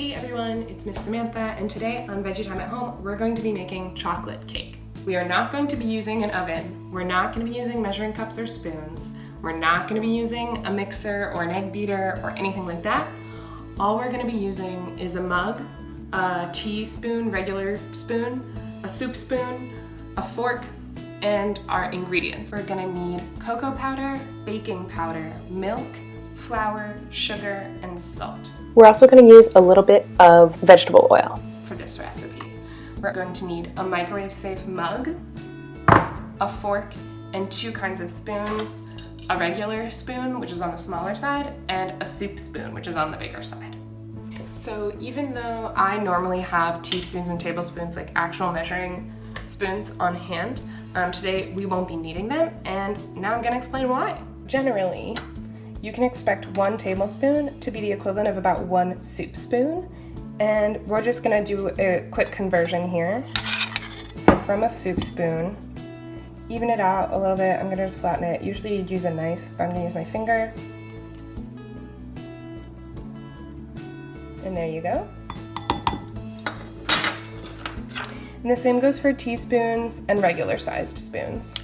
Hey everyone, it's Miss Samantha, and today on Veggie Time at Home, we're going to be making chocolate cake. We are not going to be using an oven, we're not going to be using measuring cups or spoons, we're not going to be using a mixer or an egg beater or anything like that. All we're going to be using is a mug, a teaspoon, regular spoon, a soup spoon, a fork, and our ingredients. We're going to need cocoa powder, baking powder, milk, flour, sugar, and salt. We're also going to use a little bit of vegetable oil for this recipe. We're going to need a microwave-safe mug, a fork, and two kinds of spoons, a regular spoon, which is on the smaller side, and a soup spoon, which is on the bigger side. So even though I normally have teaspoons and tablespoons, like actual measuring spoons on hand, today we won't be needing them, and now I'm going to explain why. Generally, you can expect 1 tablespoon to be the equivalent of about 1 soup spoon, and we're just gonna do a quick conversion here. So from a soup spoon, even it out a little bit. I'm gonna just flatten it. Usually you'd use a knife, but I'm gonna use my finger. And there you go. And the same goes for teaspoons and regular sized spoons.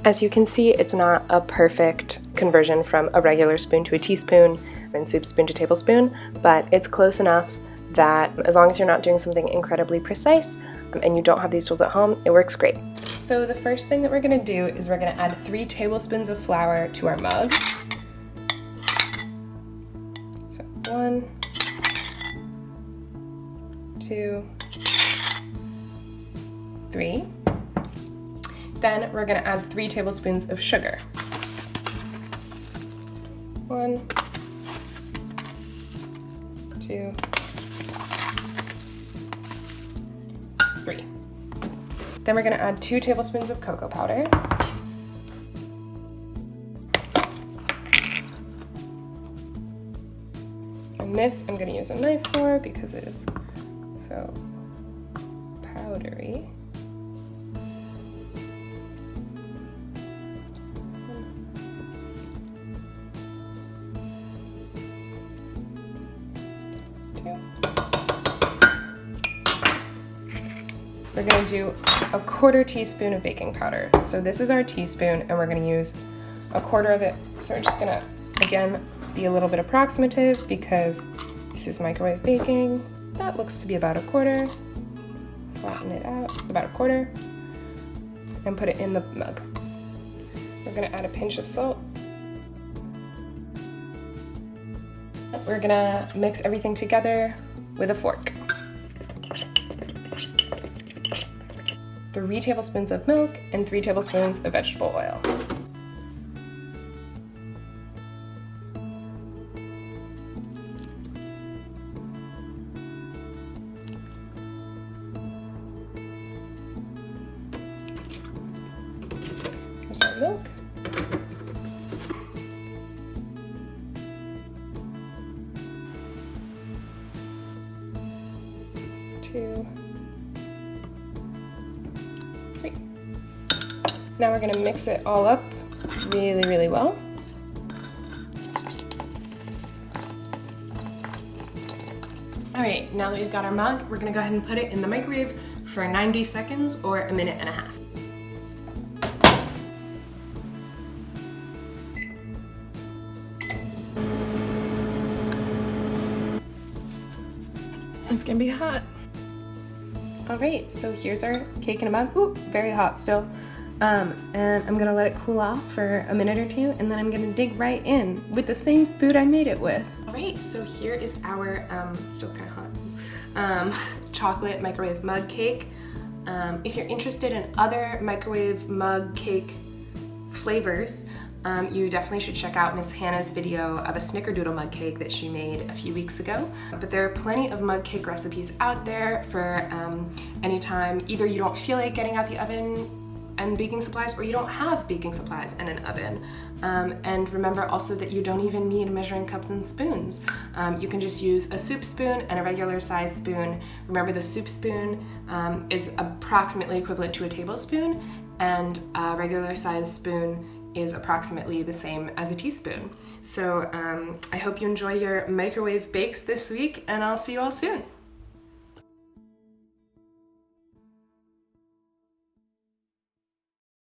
As you can see, it's not a perfect conversion from a regular spoon to a teaspoon and soup spoon to tablespoon, but it's close enough that as long as you're not doing something incredibly precise and you don't have these tools at home, it works great. So the first thing that we're gonna do is we're gonna add 3 tablespoons of flour to our mug. So 1, 2, 3. Then we're going to add 3 tablespoons of sugar. 1, 2, 3. Then we're going to add 2 tablespoons of cocoa powder. And this I'm going to use a knife for because it is so powdery. We're going to do a 1/4 teaspoon of baking powder. So this is our teaspoon, and we're going to use a 1/4 of it. So we're just going to, again, be a little bit approximative because this is microwave baking. That looks to be about a 1/4. Flatten it out, about a 1/4, and put it in the mug. We're going to add a pinch of salt. We're going to mix everything together with a fork. 3 tablespoons of milk and 3 tablespoons of vegetable oil. Here's our milk. Now we're going to mix it all up really, really well. Alright, now that we've got our mug, we're going to go ahead and put it in the microwave for 90 seconds or 1.5 minutes. It's going to be hot. Alright, so here's our cake in a mug. Ooh, very hot still. And I'm gonna let it cool off for a minute or 2, and then I'm gonna dig right in with the same spoon I made it with. Alright, so here is our, still kind of hot, chocolate microwave mug cake. If you're interested in other microwave mug cake flavors, you definitely should check out Miss Hannah's video of a snickerdoodle mug cake that she made a few weeks ago. But there are plenty of mug cake recipes out there for anytime either you don't feel like getting out the oven and baking supplies, or you don't have baking supplies and an oven. And remember also that you don't even need measuring cups and spoons. You can just use a soup spoon and a regular sized spoon. Remember, the soup spoon is approximately equivalent to a tablespoon, and a regular sized spoon is approximately the same as a teaspoon. So I hope you enjoy your microwave bakes this week, and I'll see you all soon.